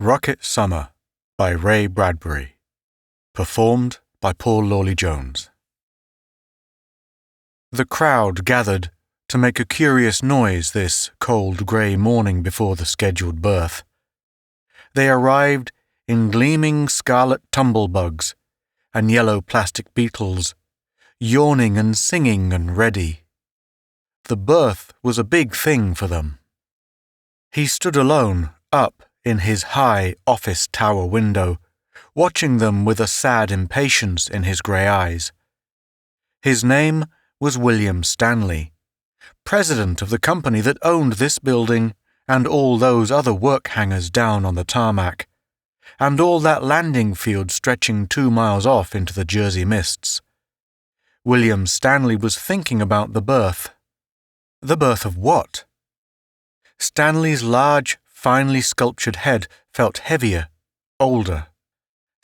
Rocket Summer by Ray Bradbury. Performed by Paul Lawley-Jones. The crowd gathered to make a curious noise this cold grey morning before the scheduled birth. They arrived in gleaming scarlet tumblebugs and yellow plastic beetles, yawning and singing and ready. The birth was a big thing for them. He stood alone, up in his high office tower window, watching them with a sad impatience in his grey eyes. His name was William Stanley, president of the company that owned this building and all those other work hangars down on the tarmac, and all that landing field stretching 2 miles off into the Jersey mists. William Stanley was thinking about the birth. The birth of what? Stanley's large, finely sculptured head felt heavier, older.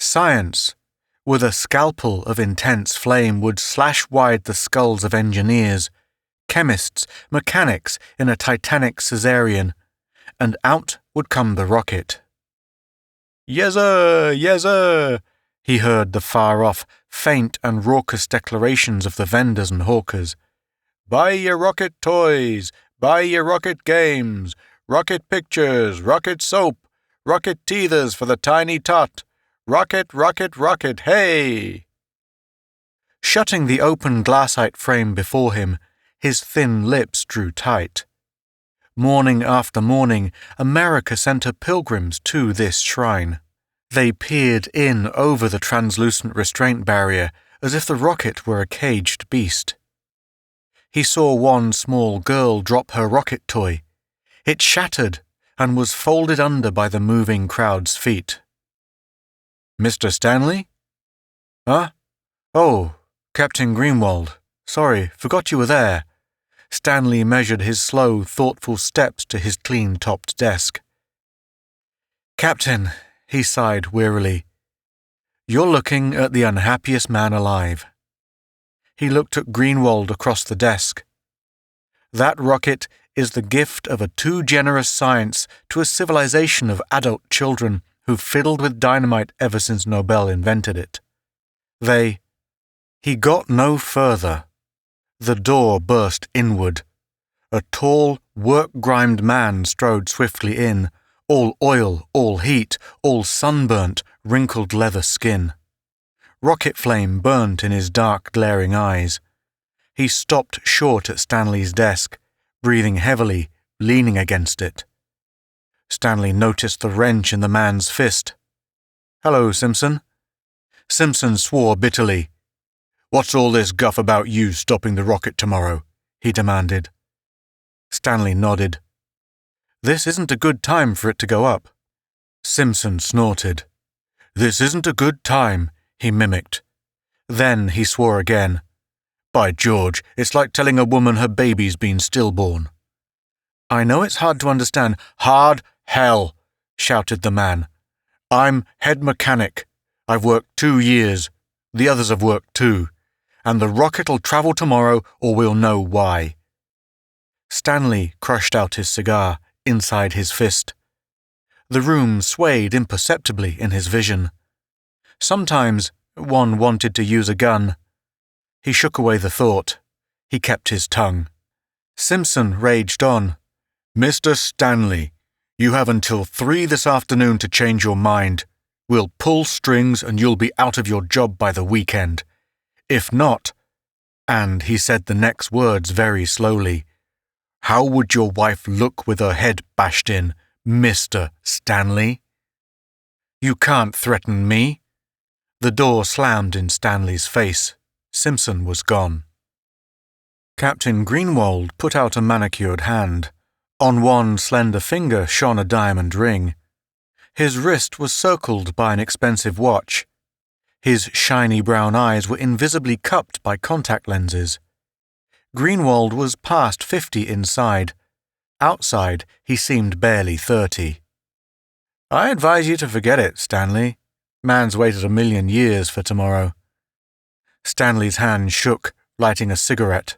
Science, with a scalpel of intense flame, would slash wide the skulls of engineers, chemists, mechanics in a titanic cesarean, and out would come the rocket. "Yezzer, yezzer," he heard the far-off, faint and raucous declarations of the vendors and hawkers. "Buy your rocket toys, buy your rocket games, rocket pictures, rocket soap, rocket teethers for the tiny tot. Rocket, rocket, rocket, hey!" Shutting the open glassite frame before him, his thin lips drew tight. Morning after morning, America sent her pilgrims to this shrine. They peered in over the translucent restraint barrier as if the rocket were a caged beast. He saw one small girl drop her rocket toy. It shattered and was folded under by the moving crowd's feet. "Mr. Stanley?" "Huh? Oh, Captain Greenwald. Sorry, forgot you were there." Stanley measured his slow, thoughtful steps to his clean-topped desk. "Captain," he sighed wearily, "you're looking at the unhappiest man alive." He looked at Greenwald across the desk. "That rocket is the gift of a too generous science to a civilization of adult children who've fiddled with dynamite ever since Nobel invented it. He got no further. The door burst inward. A tall, work-grimed man strode swiftly in, all oil, all heat, all sunburnt, wrinkled leather skin. Rocket flame burnt in his dark, glaring eyes. He stopped short at Stanley's desk, breathing heavily, leaning against it. Stanley noticed the wrench in the man's fist. "Hello, Simpson." Simpson swore bitterly. "What's all this guff about you stopping the rocket tomorrow?" he demanded. Stanley nodded. "This isn't a good time for it to go up." Simpson snorted. "This isn't a good time," he mimicked. Then he swore again. "By George, it's like telling a woman her baby's been stillborn." "I know it's hard to understand." "Hard hell," shouted the man. "I'm head mechanic. I've worked 2 years. The others have worked too. And the rocket'll travel tomorrow, or we'll know why." Stanley crushed out his cigar inside his fist. The room swayed imperceptibly in his vision. Sometimes one wanted to use a gun. He shook away the thought. He kept his tongue. Simpson raged on. "Mr. Stanley, you have until 3 this afternoon to change your mind. We'll pull strings and you'll be out of your job by the weekend. If not," and he said the next words very slowly, "how would your wife look with her head bashed in, Mr. Stanley?" "You can't threaten me." The door slammed in Stanley's face. Simpson was gone. Captain Greenwald put out a manicured hand. On one slender finger shone a diamond ring. His wrist was circled by an expensive watch. His shiny brown eyes were invisibly cupped by contact lenses. Greenwald was past 50 inside. Outside, he seemed barely 30. "I advise you to forget it, Stanley. Man's waited 1,000,000 years for tomorrow." Stanley's hand shook, lighting a cigarette.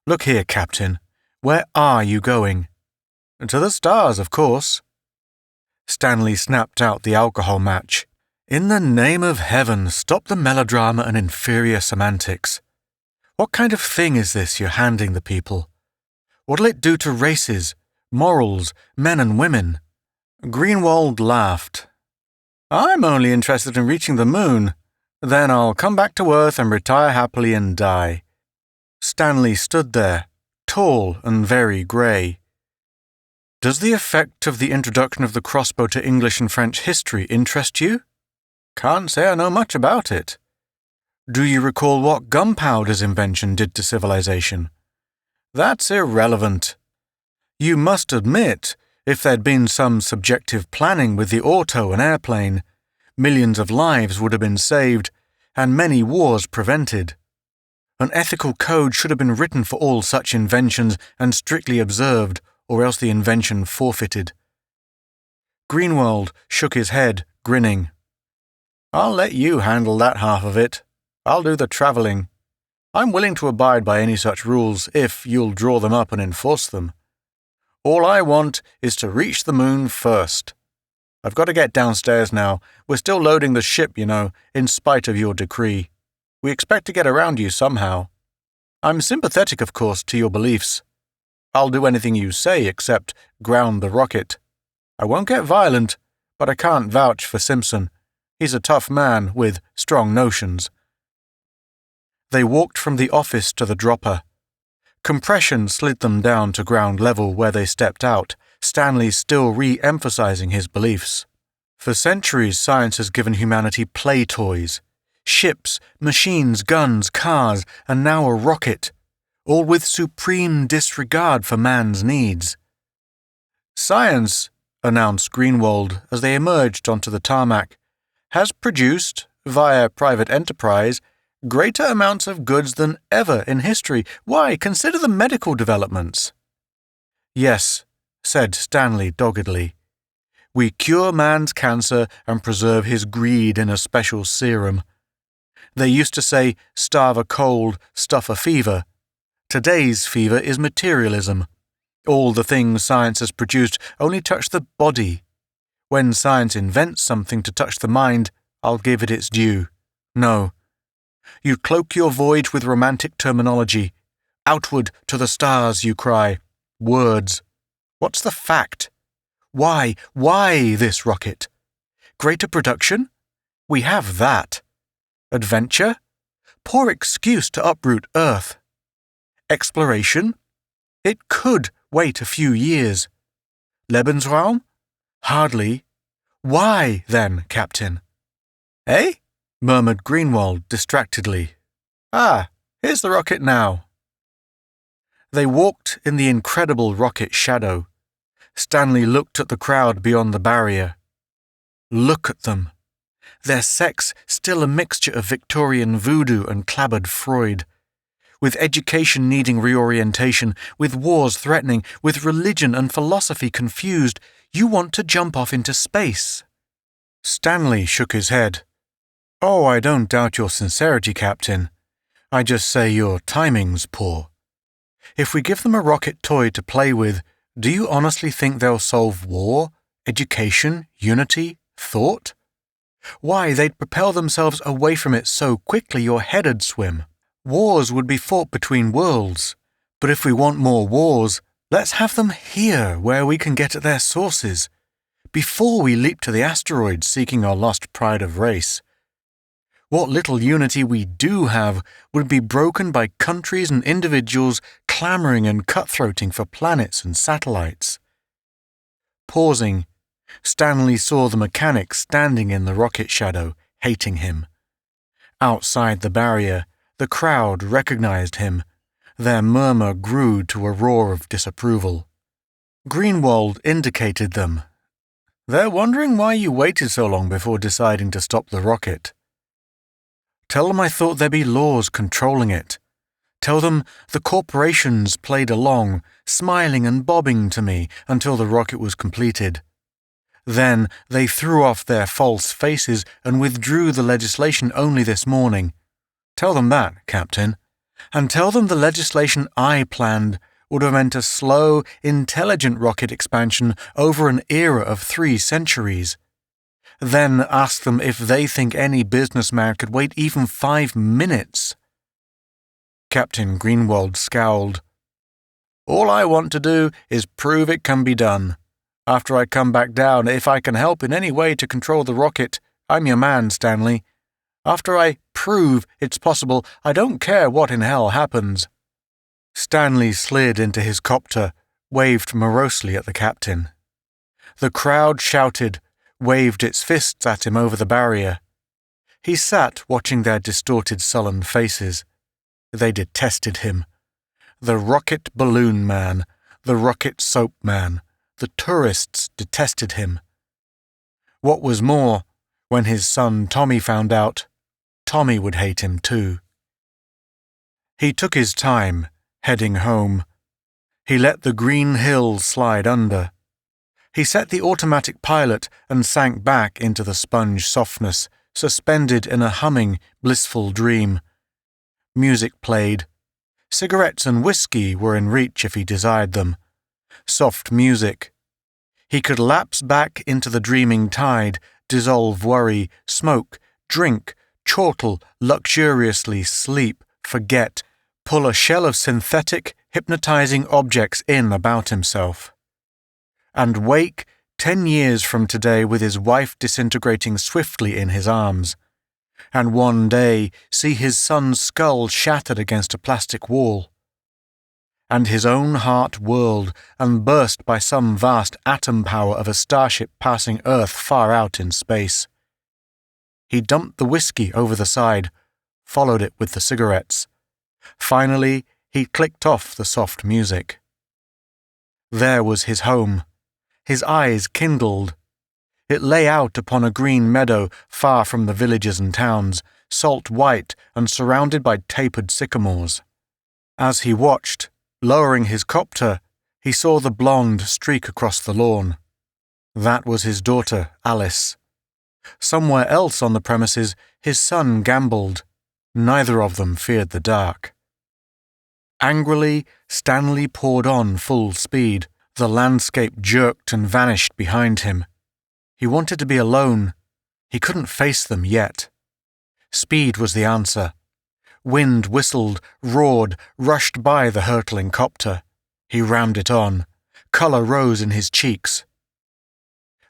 "Look here, Captain. Where are you going?" "To the stars, of course." Stanley snapped out the alcohol match. In the name of heaven, stop the melodrama and inferior semantics. What kind of thing is this you're handing the people? What'll it do to races, morals, men and women? Greenwald laughed. I'm only interested in reaching the moon. Then I'll come back to Earth and retire happily and die. Stanley stood there, tall and very grey. Does the effect of the introduction of the crossbow to English and French history interest you? Can't say I know much about it. Do you recall what gunpowder's invention did to civilization? That's irrelevant. You must admit, if there'd been some subjective planning with the auto and airplane, millions of lives would have been saved and many wars prevented. An ethical code should have been written for all such inventions and strictly observed, or else the invention forfeited. Greenwald shook his head, grinning. I'll let you handle that half of it. I'll do the travelling. I'm willing to abide by any such rules if you'll draw them up and enforce them. All I want is to reach the moon first. I've got to get downstairs now. We're still loading the ship, you know, in spite of your decree. We expect to get around you somehow. I'm sympathetic, of course, to your beliefs. I'll do anything you say except ground the rocket. I won't get violent, but I can't vouch for Simpson. He's a tough man with strong notions. They walked from the office to the dropper. Compression slid them down to ground level where they stepped out, Stanley still re-emphasizing his beliefs. For centuries, science has given humanity play toys. Ships, machines, guns, cars, and now a rocket, all with supreme disregard for man's needs. Science, announced Greenwald as they emerged onto the tarmac, has produced, via private enterprise, greater amounts of goods than ever in history. Why, consider the medical developments. Yes, said Stanley doggedly. We cure man's cancer and preserve his greed in a special serum. They used to say, starve a cold, stuff a fever. Today's fever is materialism. All the things science has produced only touch the body. When science invents something to touch the mind, I'll give it its due. No. You cloak your voyage with romantic terminology. Outward to the stars, you cry. Words. What's the fact? Why this rocket? Greater production? We have that. Adventure? Poor excuse to uproot Earth. Exploration? It could wait a few years. Lebensraum? Hardly. Why, then, Captain? Eh? Murmured Greenwald distractedly. Ah, here's the rocket now. They walked in the incredible rocket shadow. Stanley looked at the crowd beyond the barrier. Look at them. Their sex still a mixture of Victorian voodoo and clabbered Freud. With education needing reorientation, with wars threatening, with religion and philosophy confused, you want to jump off into space. Stanley shook his head. Oh, I don't doubt your sincerity, Captain. I just say your timing's poor. If we give them a rocket toy to play with, do you honestly think they'll solve war, education, unity, thought? Why, they'd propel themselves away from it so quickly your head'd swim. Wars would be fought between worlds. But if we want more wars, let's have them here where we can get at their sources, before we leap to the asteroids seeking our lost pride of race. What little unity we do have would be broken by countries and individuals clamoring and cutthroating for planets and satellites. Pausing, Stanley saw the mechanic standing in the rocket shadow, hating him. Outside the barrier, the crowd recognized him. Their murmur grew to a roar of disapproval. Greenwald indicated them. They're wondering why you waited so long before deciding to stop the rocket. Tell them I thought there'd be laws controlling it. Tell them the corporations played along, smiling and bobbing to me until the rocket was completed. Then they threw off their false faces and withdrew the legislation only this morning. Tell them that, Captain. And tell them the legislation I planned would have meant a slow, intelligent rocket expansion over an era of 3 centuries. Then ask them if they think any businessman could wait even 5 minutes. Captain Greenwald scowled. All I want to do is prove it can be done. After I come back down, if I can help in any way to control the rocket, I'm your man, Stanley. After I prove it's possible, I don't care what in hell happens. Stanley slid into his copter, waved morosely at the captain. The crowd shouted, waved its fists at him over the barrier. He sat watching their distorted, sullen faces. They detested him. The rocket balloon man, the rocket soap man, the tourists detested him. What was more, when his son Tommy found out, Tommy would hate him too. He took his time, heading home. He let the green hills slide under. He set the automatic pilot and sank back into the sponge softness, suspended in a humming, blissful dream. Music played. Cigarettes and whiskey were in reach if he desired them. Soft music. He could lapse back into the dreaming tide, dissolve worry, smoke, drink, chortle, luxuriously sleep, forget, pull a shell of synthetic, hypnotizing objects in about himself. And wake 10 years from today with his wife disintegrating swiftly in his arms. And one day see his son's skull shattered against a plastic wall. And his own heart whirled and burst by some vast atom power of a starship passing Earth far out in space. He dumped the whiskey over the side, followed it with the cigarettes. Finally, he clicked off the soft music. There was his home. His eyes kindled. It lay out upon a green meadow far from the villages and towns, salt white and surrounded by tapered sycamores. As he watched, lowering his copter, he saw the blonde streak across the lawn. That was his daughter, Alice. Somewhere else on the premises, his son gambled. Neither of them feared the dark. Angrily, Stanley poured on full speed. The landscape jerked and vanished behind him. He wanted to be alone. He couldn't face them yet. Speed was the answer. Wind whistled, roared, rushed by the hurtling copter. He rammed it on. Colour rose in his cheeks.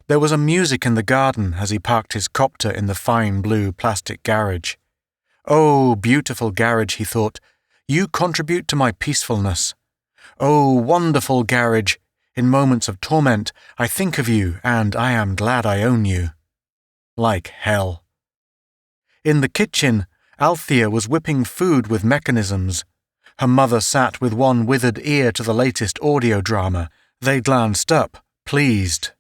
There was a music in the garden as he parked his copter in the fine blue plastic garage. Oh, beautiful garage, he thought. You contribute to my peacefulness. Oh, wonderful garage. In moments of torment, I think of you, and I am glad I own you. Like hell. In the kitchen, Althea was whipping food with mechanisms. Her mother sat with one withered ear to the latest audio drama. They glanced up, pleased.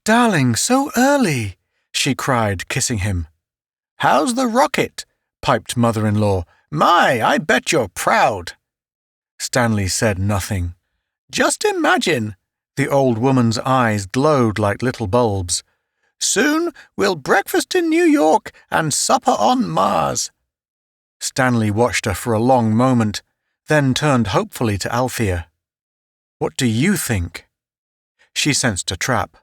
"Darling, so early," she cried, kissing him. "How's the rocket?" piped mother-in-law. "My, I bet you're proud." Stanley said nothing. "Just imagine," the old woman's eyes glowed like little bulbs. "Soon we'll breakfast in New York and supper on Mars." Stanley watched her for a long moment, then turned hopefully to Althea. "What do you think?" She sensed a trap.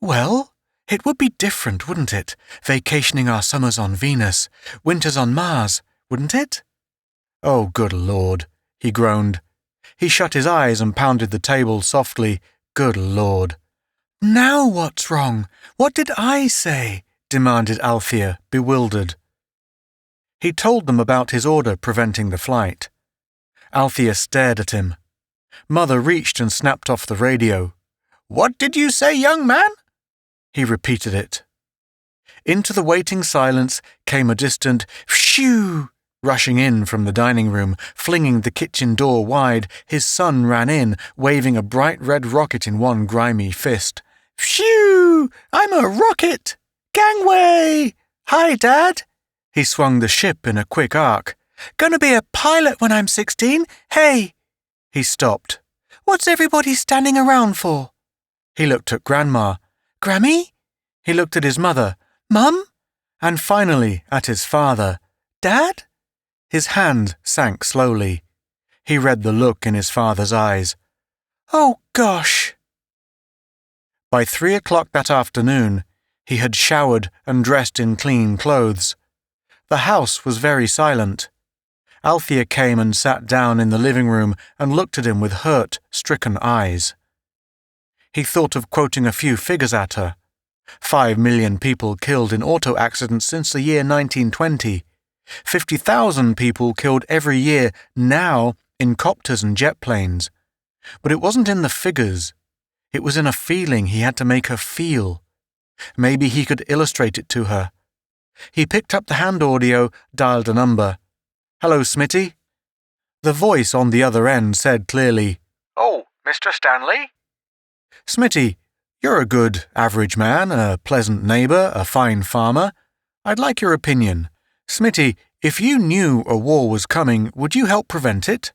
"Well, it would be different, wouldn't it? Vacationing our summers on Venus, winters on Mars, wouldn't it?" "Oh, good Lord," he groaned. He shut his eyes and pounded the table softly. "Good Lord." "Now what's wrong? What did I say?" demanded Althea, bewildered. He told them about his order preventing the flight. Althea stared at him. Mother reached and snapped off the radio. "What did you say, young man?" He repeated it. Into the waiting silence came a distant phew. Rushing in from the dining room, flinging the kitchen door wide, his son ran in, waving a bright red rocket in one grimy fist. "Phew! I'm a rocket! Gangway! Hi, Dad!" He swung the ship in a quick arc. "Gonna be a pilot when I'm 16? Hey!" He stopped. "What's everybody standing around for?" He looked at Grandma. "Grammy?" He looked at his mother. "Mum?" And finally at his father. "Dad?" His hand sank slowly. He read the look in his father's eyes. "Oh, gosh!" By 3 o'clock that afternoon, he had showered and dressed in clean clothes. The house was very silent. Althea came and sat down in the living room and looked at him with hurt, stricken eyes. He thought of quoting a few figures at her. 5 million people killed in auto accidents since the year 1920. 50,000 people killed every year now in copters and jet planes. But it wasn't in the figures. It was in a feeling he had to make her feel. Maybe he could illustrate it to her. He picked up the hand audio, dialed a number. "Hello, Smitty." The voice on the other end said clearly, "Oh, Mr. Stanley?" "Smitty, you're a good, average man, a pleasant neighbour, a fine farmer. I'd like your opinion. Smitty, if you knew a war was coming, would you help prevent it?"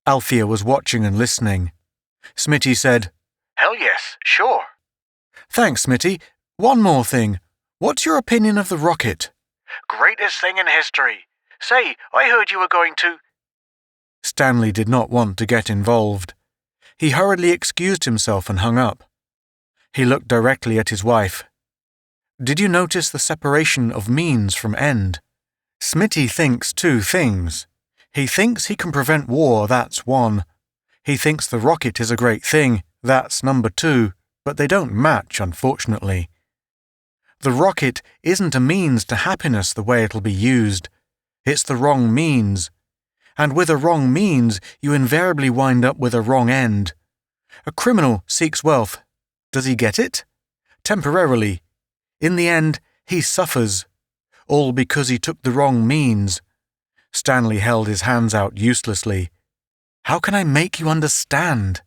Althea was watching and listening. Smitty said, "Hell yes, sure." "Thanks, Smitty. One more thing. What's your opinion of the rocket?" "Greatest thing in history. Say, I heard you were going to—" Stanley did not want to get involved. He hurriedly excused himself and hung up. He looked directly at his wife. "Did you notice the separation of means from end? Smitty thinks two things. He thinks he can prevent war, that's one. He thinks the rocket is a great thing, that's number two, but they don't match, unfortunately. The rocket isn't a means to happiness the way it'll be used. It's the wrong means. And with a wrong means, you invariably wind up with a wrong end. A criminal seeks wealth. Does he get it? Temporarily. In the end, he suffers. All because he took the wrong means. Stanley held his hands out uselessly. "How can I make you understand?"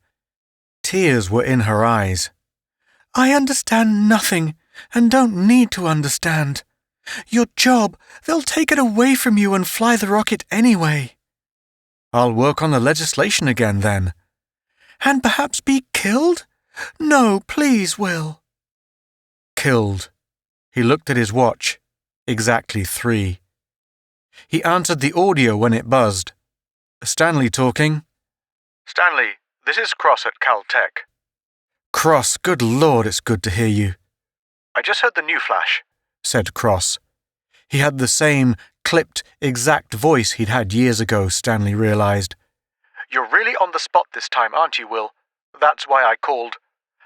Tears were in her eyes. "I understand nothing, and don't need to understand. Your job, they'll take it away from you and fly the rocket anyway." "I'll work on the legislation again, then." "And perhaps be killed? No, please, Will." Killed. He looked at his watch. Exactly 3. He answered the audio when it buzzed. "Stanley talking." "Stanley, this is Cross at Caltech." "Cross, good Lord, it's good to hear you." "I just heard the new flash," said Cross. He had the same clipped, exact voice he'd had years ago, Stanley realized. "You're really on the spot this time, aren't you, Will? That's why I called.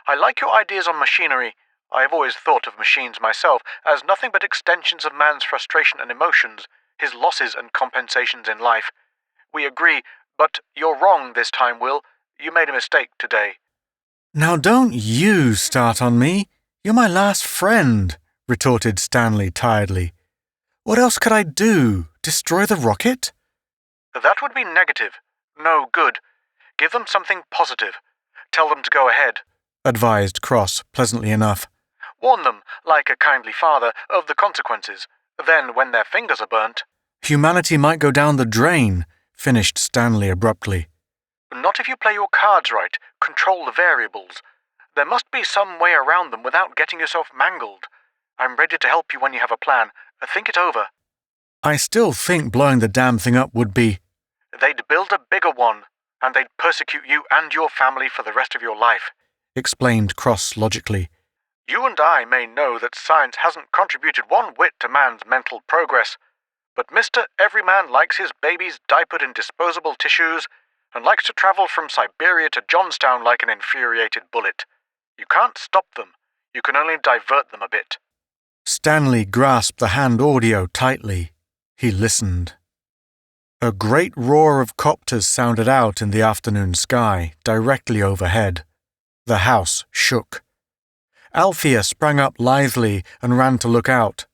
I like your ideas on machinery. I've always thought of machines myself as nothing but extensions of man's frustration and emotions, his losses and compensations in life. We agree, but you're wrong this time, Will. You made a mistake today." "Now don't you start on me. You're my last friend," retorted Stanley tiredly. "What else could I do? Destroy the rocket?" "That would be negative. No good. Give them something positive. Tell them to go ahead," advised Cross pleasantly enough. "Warn them, like a kindly father, of the consequences. Then, when their fingers are burnt—" "Humanity might go down the drain," finished Stanley abruptly. "Not if you play your cards right, control the variables. There must be some way around them without getting yourself mangled. I'm ready to help you when you have a plan. Think it over." "I still think blowing the damn thing up would be—" "They'd build a bigger one, and they'd persecute you and your family for the rest of your life," explained Cross logically. "You and I may know that science hasn't contributed one whit to man's mental progress, but Mr. Everyman likes his babies diapered in disposable tissues and likes to travel from Siberia to Johnstown like an infuriated bullet. You can't stop them. You can only divert them a bit." Stanley grasped the hand audio tightly. He listened. A great roar of copters sounded out in the afternoon sky, directly overhead. The house shook. Althea sprang up lithely and ran to look out.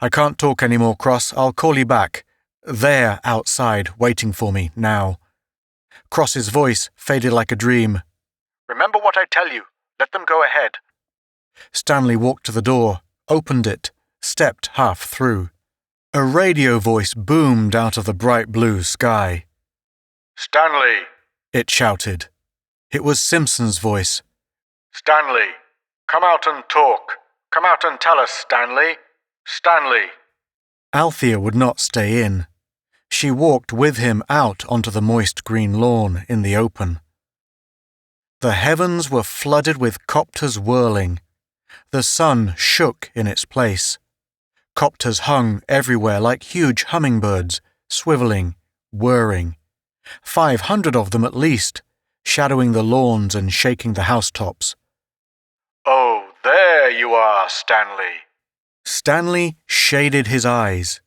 "I can't talk any more, Cross. I'll call you back. They're outside, waiting for me, now." Cross's voice faded like a dream. "Remember what I tell you. Let them go ahead." Stanley walked to the door, opened it, stepped half through. A radio voice boomed out of the bright blue sky. "Stanley!" it shouted. It was Simpson's voice. "Stanley! Come out and talk. Come out and tell us, Stanley. Stanley!" Althea would not stay in. She walked with him out onto the moist green lawn in the open. The heavens were flooded with copters whirling. The sun shook in its place. Copters hung everywhere like huge hummingbirds, swiveling, whirring. 500 of them at least, shadowing the lawns and shaking the housetops. "Oh, there you are, Stanley." Stanley shaded his eyes.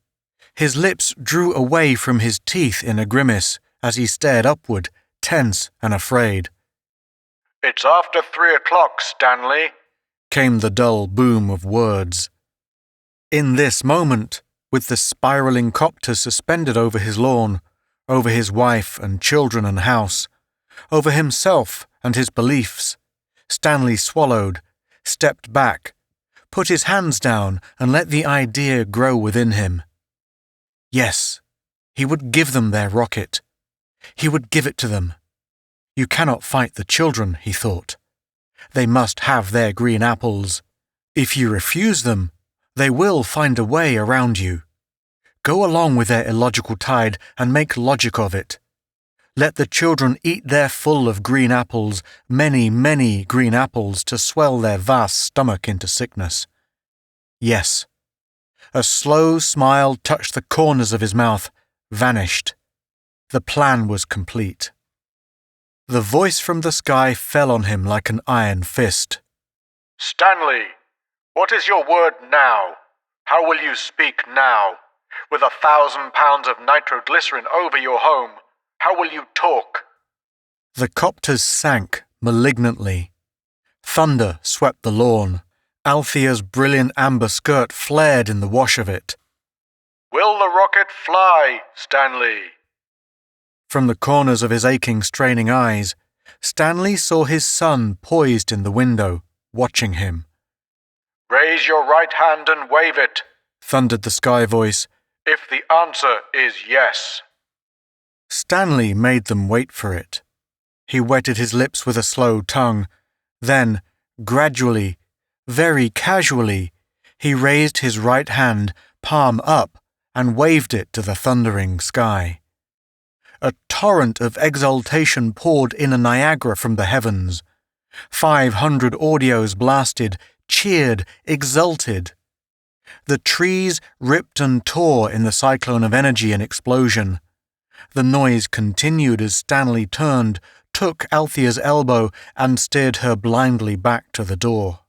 His lips drew away from his teeth in a grimace as he stared upward, tense and afraid. "It's after 3 o'clock, Stanley," came the dull boom of words. In this moment, with the spiraling copter suspended over his lawn, over his wife and children and house, over himself and his beliefs, Stanley swallowed, stepped back, put his hands down and let the idea grow within him. Yes, he would give them their rocket. He would give it to them. You cannot fight the children, he thought. They must have their green apples. If you refuse them, they will find a way around you. Go along with their illogical tide and make logic of it. Let the children eat their full of green apples, many, many green apples to swell their vast stomach into sickness. Yes. A slow smile touched the corners of his mouth, vanished. The plan was complete. The voice from the sky fell on him like an iron fist. "Stanley, what is your word now? How will you speak now? With 1,000 pounds of nitroglycerin over your home, how will you talk?" The copters sank malignantly. Thunder swept the lawn. Althea's brilliant amber skirt flared in the wash of it. "Will the rocket fly, Stanley?" From the corners of his aching, straining eyes, Stanley saw his son poised in the window, watching him. "Raise your right hand and wave it," thundered the sky voice, "if the answer is yes." Stanley made them wait for it. He wetted his lips with a slow tongue. Then, gradually, very casually, he raised his right hand, palm up, and waved it to the thundering sky. A torrent of exultation poured in a Niagara from the heavens. 500 audios blasted, cheered, exulted. The trees ripped and tore in the cyclone of energy and explosion. The noise continued as Stanley turned, took Althea's elbow, and steered her blindly back to the door.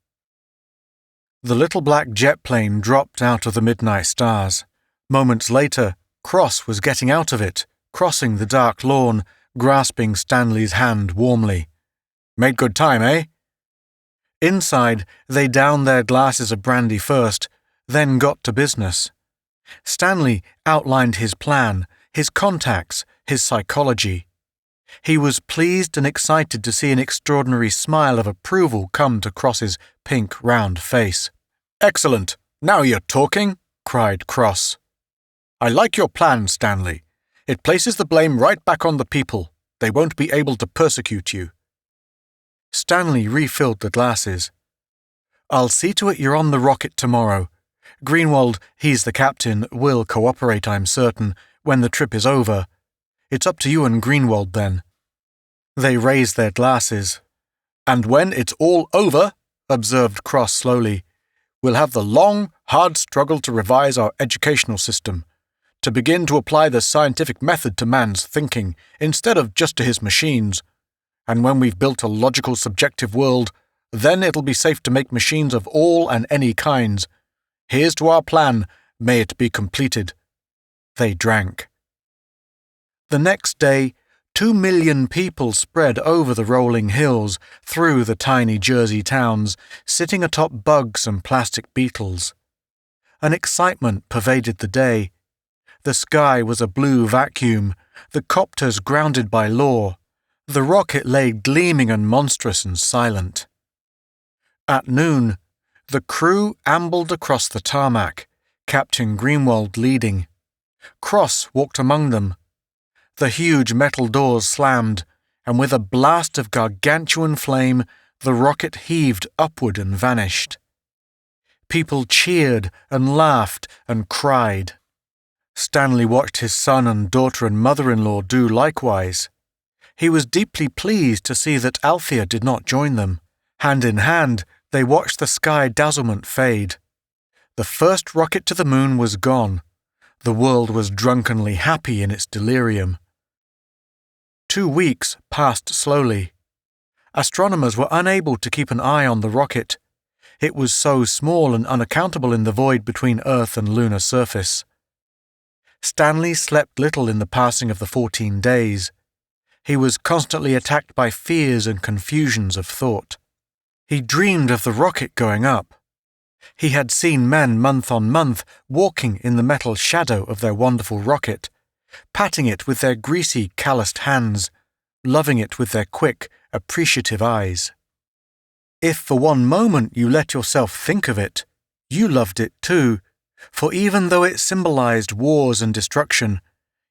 The little black jet plane dropped out of the midnight stars. Moments later, Cross was getting out of it, crossing the dark lawn, grasping Stanley's hand warmly. "Made good time, eh?" Inside, they downed their glasses of brandy first, then got to business. Stanley outlined his plan, his contacts, his psychology. He was pleased and excited to see an extraordinary smile of approval come to Cross's pink, round face. "Excellent! Now you're talking!" cried Cross. "I like your plan, Stanley. It places the blame right back on the people. They won't be able to persecute you." Stanley refilled the glasses. "I'll see to it you're on the rocket tomorrow. Greenwald, he's the captain, will cooperate, I'm certain, when the trip is over. It's up to you and Greenwald then." They raised their glasses. "And when it's all over," observed Cross slowly, "we'll have the long, hard struggle to revise our educational system, to begin to apply the scientific method to man's thinking, instead of just to his machines. And when we've built a logical, subjective world, then it'll be safe to make machines of all and any kinds. Here's to our plan. May it be completed." They drank. The next day, 2 million people spread over the rolling hills, through the tiny Jersey towns, sitting atop bugs and plastic beetles. An excitement pervaded the day. The sky was a blue vacuum, the copters grounded by law. The rocket lay gleaming and monstrous and silent. At noon, the crew ambled across the tarmac, Captain Greenwald leading. Cross walked among them. The huge metal doors slammed, and with a blast of gargantuan flame, the rocket heaved upward and vanished. People cheered and laughed and cried. Stanley watched his son and daughter and mother-in-law do likewise. He was deeply pleased to see that Althea did not join them. Hand in hand, they watched the sky dazzlement fade. The first rocket to the moon was gone. The world was drunkenly happy in its delirium. 2 weeks passed slowly. Astronomers were unable to keep an eye on the rocket. It was so small and unaccountable in the void between Earth and lunar surface. Stanley slept little in the passing of the 14 days. He was constantly attacked by fears and confusions of thought. He dreamed of the rocket going up. He had seen men month on month walking in the metal shadow of their wonderful rocket, patting it with their greasy, calloused hands, loving it with their quick, appreciative eyes. If for one moment you let yourself think of it, you loved it too, for even though it symbolized wars and destruction,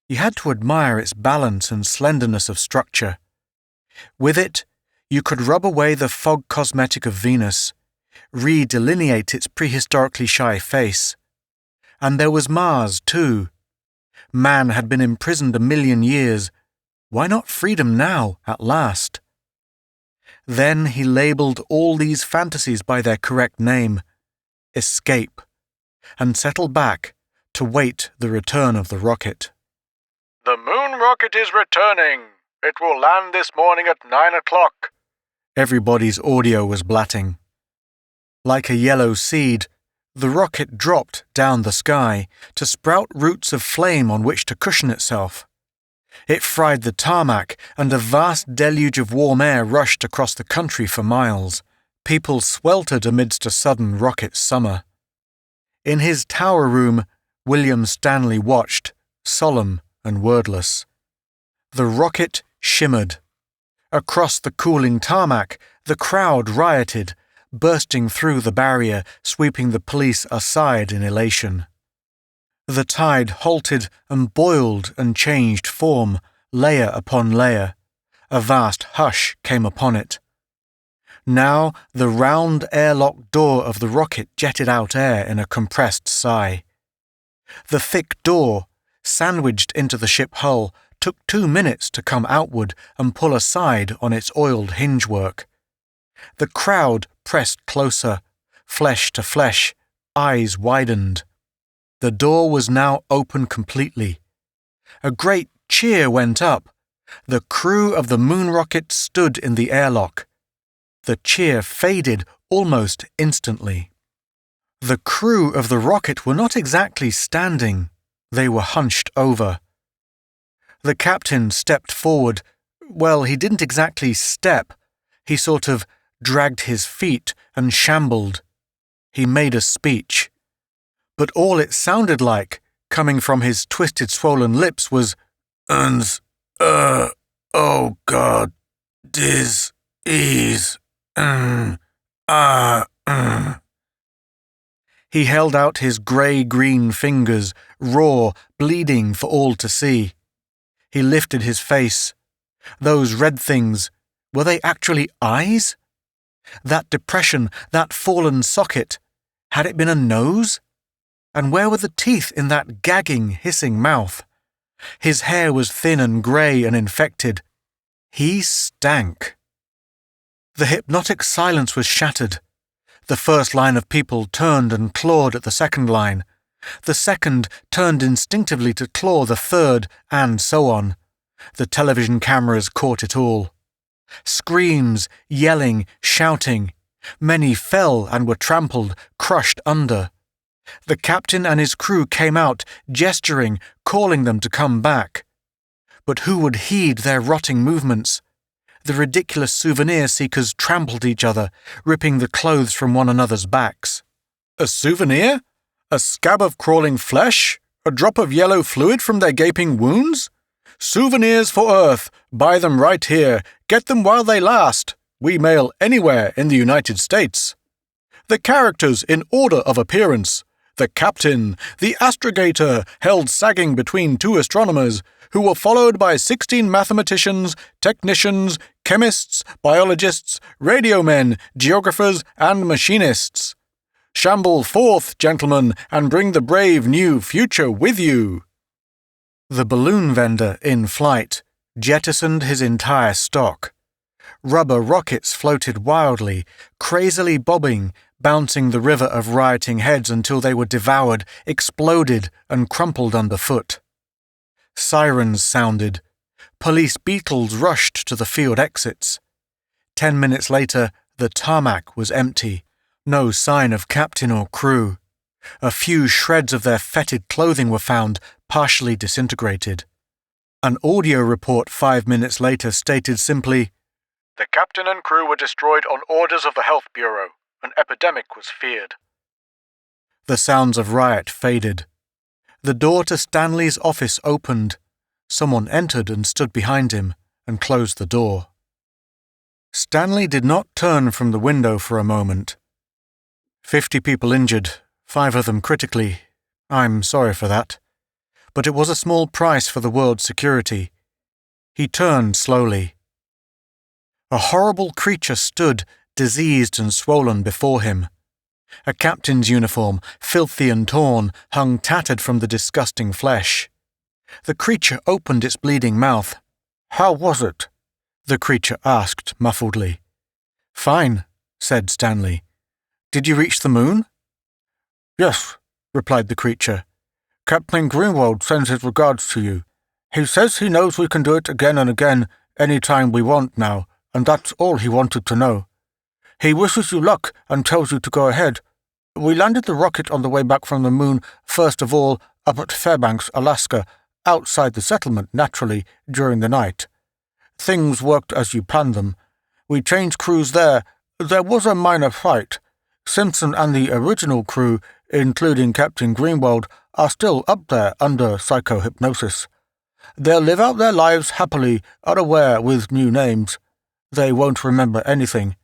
you had to admire its balance and slenderness of structure. With it, you could rub away the fog cosmetic of Venus, redelineate its prehistorically shy face. And there was Mars, too. Man had been imprisoned 1,000,000 years. Why not freedom now, at last? Then he labelled all these fantasies by their correct name, escape, and settled back to wait the return of the rocket. The moon rocket is returning. It will land this morning at 9 o'clock. Everybody's audio was blatting. Like a yellow seed, the rocket dropped down the sky to sprout roots of flame on which to cushion itself. It fried the tarmac, and a vast deluge of warm air rushed across the country for miles. People sweltered amidst a sudden rocket summer. In his tower room, William Stanley watched, solemn and wordless. The rocket shimmered. Across the cooling tarmac, the crowd rioted, bursting through the barrier, sweeping the police aside in elation. The tide halted and boiled and changed form, layer upon layer. A vast hush came upon it. Now the round airlock door of the rocket jetted out air in a compressed sigh. The thick door, sandwiched into the ship hull, took 2 minutes to come outward and pull aside on its oiled hingework. The crowd pressed closer, flesh to flesh, eyes widened. The door was now open completely. A great cheer went up. The crew of the moon rocket stood in the airlock. The cheer faded almost instantly. The crew of the rocket were not exactly standing. They were hunched over. The captain stepped forward. Well, he didn't exactly step. He sort of dragged his feet and shambled. He made a speech. But all it sounded like, coming from his twisted, swollen lips, was, oh God, dis-ease, He held out his grey-green fingers, raw, bleeding for all to see. He lifted his face. Those red things, were they actually eyes? That depression, that fallen socket, had it been a nose? And where were the teeth in that gagging, hissing mouth? His hair was thin and grey and infected. He stank. The hypnotic silence was shattered. The first line of people turned and clawed at the second line. The second turned instinctively to claw the third, and so on. The television cameras caught it all. Screams, yelling, shouting. Many fell and were trampled, crushed under. The captain and his crew came out, gesturing, calling them to come back. But who would heed their rotting movements? The ridiculous souvenir seekers trampled each other, ripping the clothes from one another's backs. A souvenir? A scab of crawling flesh? A drop of yellow fluid from their gaping wounds? Souvenirs for Earth. Buy them right here. Get them while they last. We mail anywhere in the United States. The characters in order of appearance. The captain, the astrogator, held sagging between 2 astronomers, who were followed by 16 mathematicians, technicians, chemists, biologists, radiomen, geographers, and machinists. Shamble forth, gentlemen, and bring the brave new future with you. The balloon vendor, in flight, jettisoned his entire stock. Rubber rockets floated wildly, crazily bobbing, bouncing the river of rioting heads until they were devoured, exploded, and crumpled underfoot. Sirens sounded. Police beetles rushed to the field exits. 10 minutes later, the tarmac was empty. No sign of captain or crew. A few shreds of their fetid clothing were found, partially disintegrated. An audio report 5 minutes later stated simply, "The captain and crew were destroyed on orders of the Health Bureau. An epidemic was feared." The sounds of riot faded. The door to Stanley's office opened. Someone entered and stood behind him and closed the door. Stanley did not turn from the window for a moment. 50 people injured, 5 of them critically. I'm sorry for that. But it was a small price for the world's security. He turned slowly. A horrible creature stood, diseased and swollen, before him. A captain's uniform, filthy and torn, hung tattered from the disgusting flesh. The creature opened its bleeding mouth. "How was it?" the creature asked muffledly. "Fine," said Stanley. "Did you reach the moon?" "Yes," replied the creature. "Captain Greenwald sends his regards to you. He says he knows we can do it again and again, any time we want now, and that's all he wanted to know. He wishes you luck and tells you to go ahead. We landed the rocket on the way back from the moon, first of all, up at Fairbanks, Alaska, outside the settlement, naturally, during the night. Things worked as you planned them. We changed crews there. There was a minor fight. Simpson and the original crew, including Captain Greenwald, are still up there under psychohypnosis. They'll live out their lives happily, unaware with new names. They won't remember anything.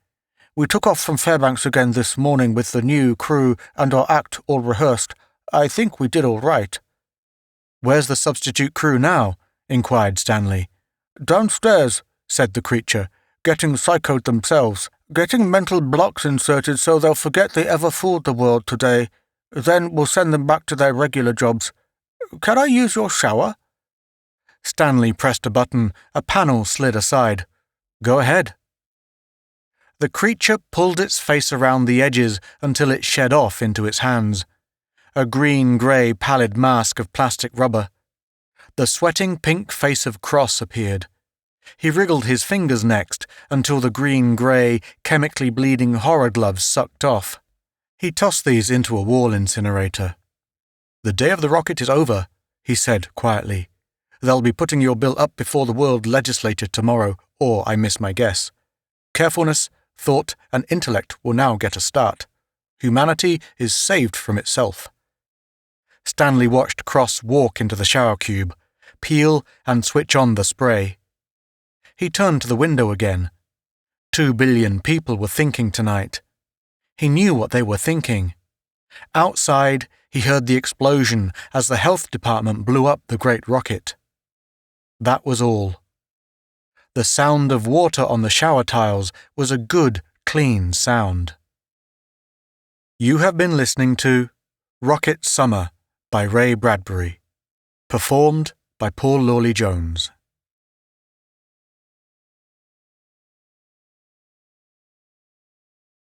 We took off from Fairbanks again this morning with the new crew and our act all rehearsed. I think we did all right." "Where's the substitute crew now?" inquired Stanley. "Downstairs," said the creature, "getting psychoed themselves, getting mental blocks inserted so they'll forget they ever fooled the world today. Then we'll send them back to their regular jobs. Can I use your shower?" Stanley pressed a button. A panel slid aside. "Go ahead." The creature pulled its face around the edges until it shed off into its hands. A green-grey pallid mask of plastic rubber. The sweating pink face of Cross appeared. He wriggled his fingers next until the green-grey, chemically bleeding horror gloves sucked off. He tossed these into a wall incinerator. "The day of the rocket is over," he said quietly. "They'll be putting your bill up before the world legislature tomorrow, or I miss my guess. Carefulness, thought, and intellect will now get a start. Humanity is saved from itself." Stanley watched Cross walk into the shower cube, peel and switch on the spray. He turned to the window again. 2 billion people were thinking tonight. He knew what they were thinking. Outside, he heard the explosion as the health department blew up the great rocket. That was all. The sound of water on the shower tiles was a good, clean sound. You have been listening to Rocket Summer by Ray Bradbury, performed by Paul Lawley Jones.